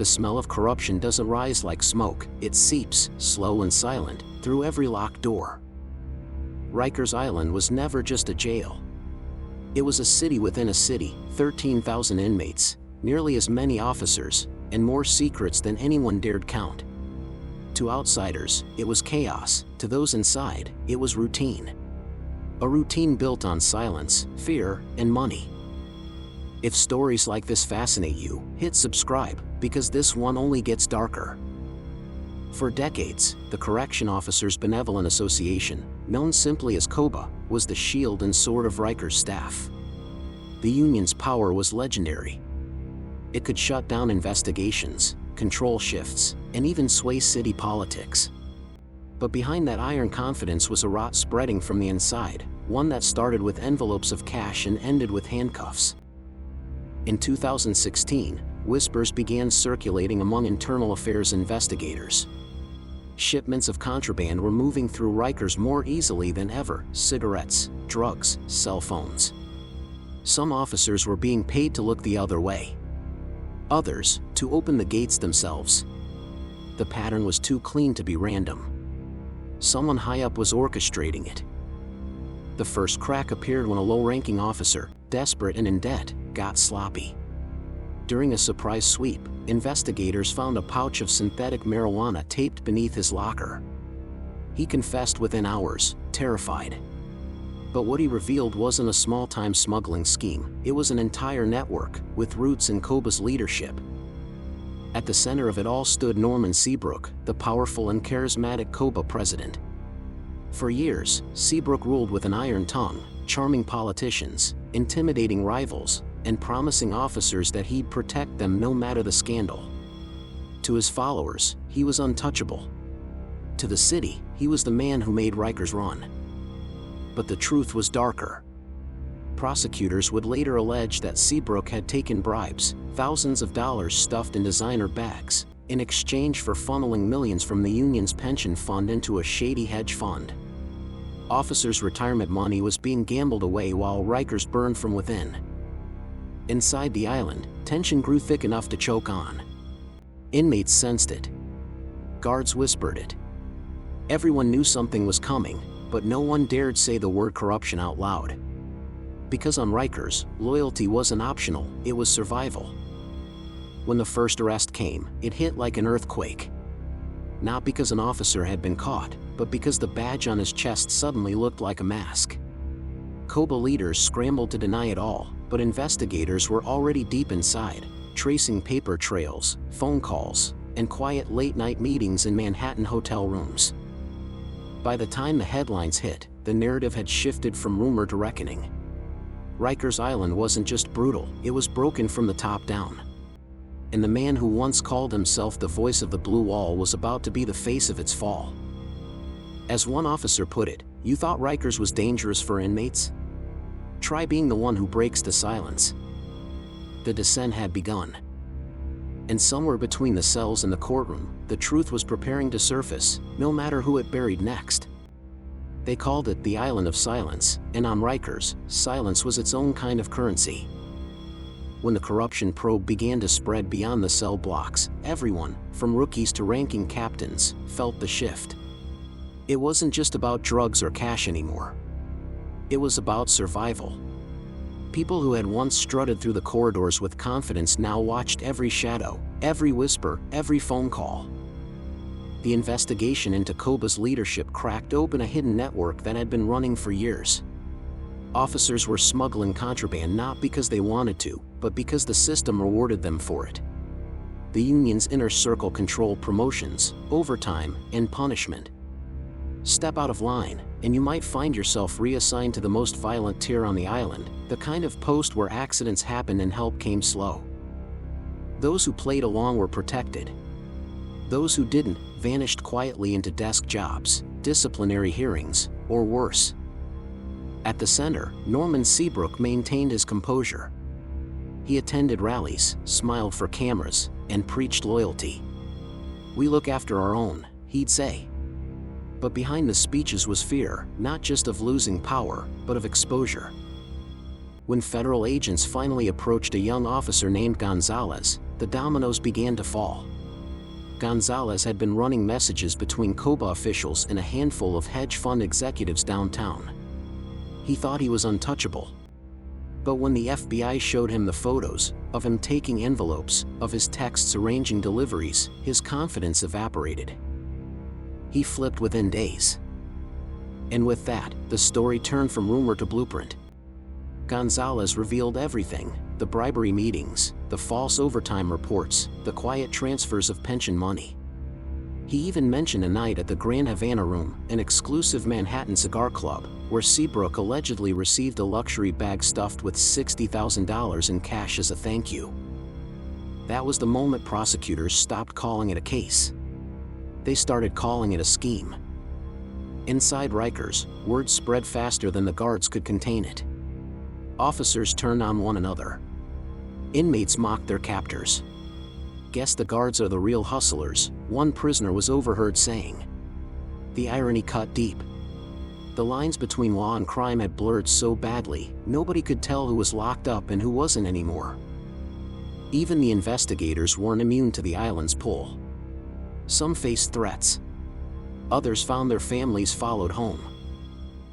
The smell of corruption doesn't rise like smoke, it seeps, slow and silent, through every locked door. Rikers Island was never just a jail. It was a city within a city, 13,000 inmates, nearly as many officers, and more secrets than anyone dared count. To outsiders, it was chaos. To those inside, it was routine. A routine built on silence, fear, and money. If stories like this fascinate you, hit subscribe, because this one only gets darker. For decades, the Correction Officers Benevolent Association, known simply as COBA, was the shield and sword of Rikers staff. The union's power was legendary. It could shut down investigations, control shifts, and even sway city politics. But behind that iron confidence was a rot spreading from the inside, one that started with envelopes of cash and ended with handcuffs. In 2016, whispers began circulating among internal affairs investigators. Shipments of contraband were moving through Rikers more easily than ever: cigarettes, drugs, cell phones. Some officers were being paid to look the other way. Others, to open the gates themselves. The pattern was too clean to be random. Someone high up was orchestrating it. The first crack appeared when a low-ranking officer, desperate and in debt, got sloppy. During a surprise sweep, investigators found a pouch of synthetic marijuana taped beneath his locker. He confessed within hours, terrified. But what he revealed wasn't a small-time smuggling scheme, it was an entire network, with roots in COBA's leadership. At the center of it all stood Norman Seabrook, the powerful and charismatic COBA president. For years, Seabrook ruled with an iron tongue, charming politicians, intimidating rivals, and promising officers that he'd protect them no matter the scandal. To his followers, he was untouchable. To the city, he was the man who made Rikers run. But the truth was darker. Prosecutors would later allege that Seabrook had taken bribes, thousands of dollars stuffed in designer bags, in exchange for funneling millions from the union's pension fund into a shady hedge fund. Officers' retirement money was being gambled away while Rikers burned from within. Inside the island, tension grew thick enough to choke on. Inmates sensed it. Guards whispered it. Everyone knew something was coming, but no one dared say the word corruption out loud. Because on Rikers, loyalty wasn't optional, it was survival. When the first arrest came, it hit like an earthquake. Not because an officer had been caught, but because the badge on his chest suddenly looked like a mask. COBA leaders scrambled to deny it all, but investigators were already deep inside, tracing paper trails, phone calls, and quiet late-night meetings in Manhattan hotel rooms. By the time the headlines hit, the narrative had shifted from rumor to reckoning. Rikers Island wasn't just brutal, it was broken from the top down. And the man who once called himself the voice of the Blue Wall was about to be the face of its fall. As one officer put it, "You thought Rikers was dangerous for inmates? Try being the one who breaks the silence." The descent had begun. And somewhere between the cells and the courtroom, the truth was preparing to surface, no matter who it buried next. They called it the Island of Silence, and on Rikers, silence was its own kind of currency. When the corruption probe began to spread beyond the cell blocks, everyone, from rookies to ranking captains, felt the shift. It wasn't just about drugs or cash anymore. It was about survival. People who had once strutted through the corridors with confidence now watched every shadow, every whisper, every phone call. The investigation into COBA's leadership cracked open a hidden network that had been running for years. Officers were smuggling contraband not because they wanted to, but because the system rewarded them for it. The union's inner circle controlled promotions, overtime, and punishment. Step out of line, and you might find yourself reassigned to the most violent tier on the island, the kind of post where accidents happened and help came slow. Those who played along were protected. Those who didn't vanished quietly into desk jobs, disciplinary hearings, or worse. At the center, Norman Seabrook maintained his composure. He attended rallies, smiled for cameras, and preached loyalty. "We look after our own," he'd say. But behind the speeches was fear, not just of losing power, but of exposure. When federal agents finally approached a young officer named Gonzalez, the dominoes began to fall. Gonzalez had been running messages between COBA officials and a handful of hedge fund executives downtown. He thought he was untouchable. But when the FBI showed him the photos of him taking envelopes, of his texts arranging deliveries, his confidence evaporated. He flipped within days. And with that, the story turned from rumor to blueprint. Gonzalez revealed everything: the bribery meetings, the false overtime reports, the quiet transfers of pension money. He even mentioned a night at the Grand Havana Room, an exclusive Manhattan cigar club, where Seabrook allegedly received a luxury bag stuffed with $60,000 in cash as a thank you. That was the moment prosecutors stopped calling it a case. They started calling it a scheme. Inside Rikers, word spread faster than the guards could contain it. Officers turned on one another. Inmates mocked their captors. "Guess the guards are the real hustlers," one prisoner was overheard saying. The irony cut deep. The lines between law and crime had blurred so badly, nobody could tell who was locked up and who wasn't anymore. Even the investigators weren't immune to the island's pull. Some faced threats. Others found their families followed home.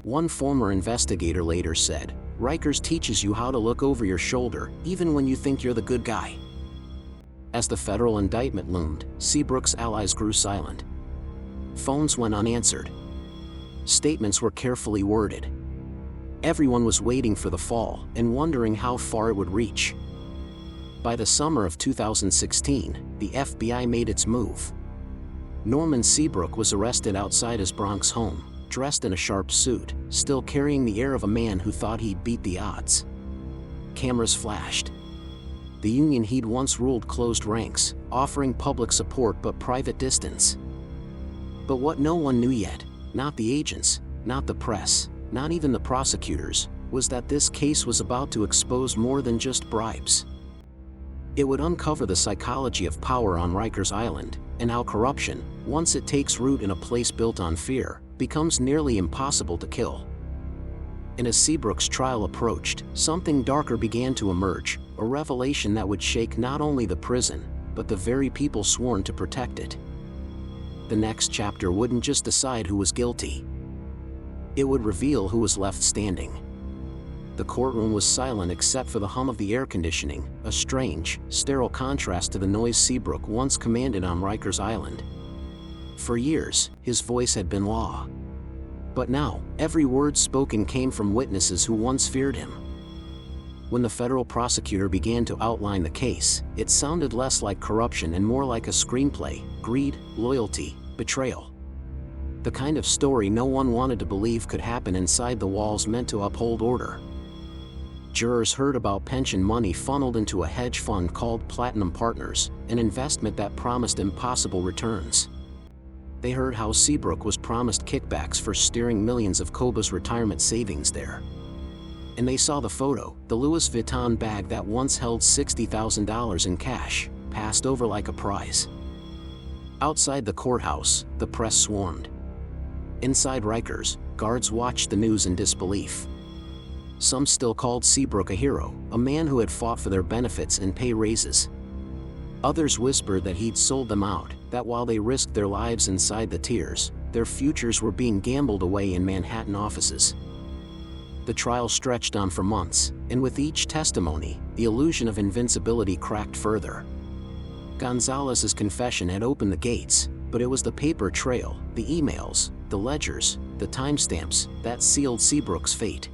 One former investigator later said, "Rikers teaches you how to look over your shoulder, even when you think you're the good guy." As the federal indictment loomed, Seabrook's allies grew silent. Phones went unanswered. Statements were carefully worded. Everyone was waiting for the fall and wondering how far it would reach. By the summer of 2016, the FBI made its move. Norman Seabrook was arrested outside his Bronx home, dressed in a sharp suit, still carrying the air of a man who thought he'd beat the odds. Cameras flashed. The union he'd once ruled closed ranks, offering public support but private distance. But what no one knew yet, not the agents, not the press, not even the prosecutors, was that this case was about to expose more than just bribes. It would uncover the psychology of power on Rikers Island, and how corruption, once it takes root in a place built on fear, becomes nearly impossible to kill. And as Seabrook's trial approached, something darker began to emerge, a revelation that would shake not only the prison, but the very people sworn to protect it. The next chapter wouldn't just decide who was guilty. It would reveal who was left standing. The courtroom was silent except for the hum of the air conditioning, a strange, sterile contrast to the noise Seabrook once commanded on Rikers Island. For years, his voice had been law. But now, every word spoken came from witnesses who once feared him. When the federal prosecutor began to outline the case, it sounded less like corruption and more like a screenplay: greed, loyalty, betrayal. The kind of story no one wanted to believe could happen inside the walls meant to uphold order. Jurors heard about pension money funneled into a hedge fund called Platinum Partners, an investment that promised impossible returns. They heard how Seabrook was promised kickbacks for steering millions of COBA's retirement savings there. And they saw the photo, the Louis Vuitton bag that once held $60,000 in cash, passed over like a prize. Outside the courthouse, the press swarmed. Inside Rikers, guards watched the news in disbelief. Some still called Seabrook a hero, a man who had fought for their benefits and pay raises. Others whispered that he'd sold them out, that while they risked their lives inside the tiers, their futures were being gambled away in Manhattan offices. The trial stretched on for months, and with each testimony, the illusion of invincibility cracked further. Gonzalez's confession had opened the gates, but it was the paper trail, the emails, the ledgers, the timestamps, that sealed Seabrook's fate.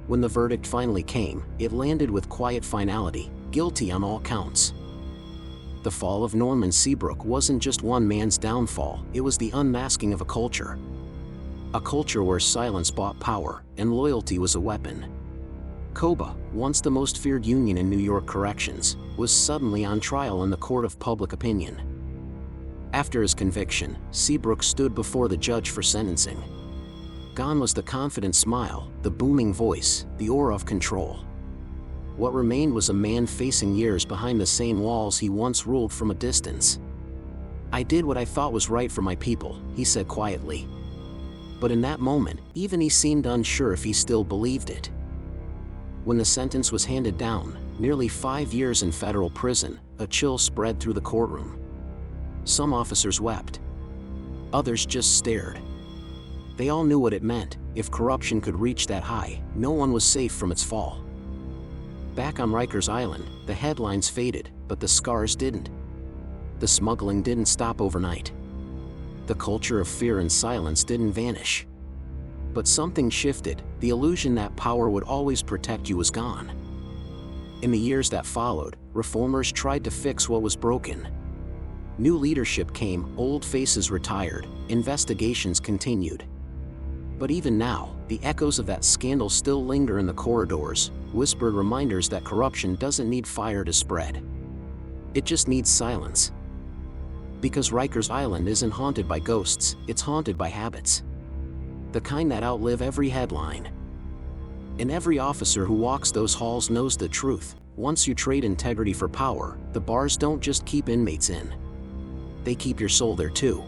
When the verdict finally came, it landed with quiet finality: guilty on all counts. The fall of Norman Seabrook wasn't just one man's downfall, it was the unmasking of a culture. A culture where silence bought power, and loyalty was a weapon. COBA, once the most feared union in New York corrections, was suddenly on trial in the court of public opinion. After his conviction, Seabrook stood before the judge for sentencing. Gone was the confident smile, the booming voice, the aura of control. What remained was a man facing years behind the same walls he once ruled from a distance. "I did what I thought was right for my people," he said quietly. But in that moment, even he seemed unsure if he still believed it. When the sentence was handed down, Nearly 5 years in federal prison, a chill spread through the courtroom. Some officers wept. Others just stared. They all knew what it meant. If corruption could reach that high, no one was safe from its fall. Back on Rikers Island, the headlines faded, but the scars didn't. The smuggling didn't stop overnight. The culture of fear and silence didn't vanish. But something shifted. The illusion that power would always protect you was gone. In the years that followed, reformers tried to fix what was broken. New leadership came, old faces retired, investigations continued. But even now, the echoes of that scandal still linger in the corridors, whispered reminders that corruption doesn't need fire to spread. It just needs silence. Because Rikers Island isn't haunted by ghosts, it's haunted by habits. The kind that outlive every headline. And every officer who walks those halls knows the truth. Once you trade integrity for power, the bars don't just keep inmates in. They keep your soul there too.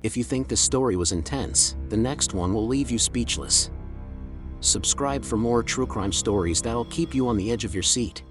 If you think this story was intense, the next one will leave you speechless. Subscribe for more true crime stories that'll keep you on the edge of your seat.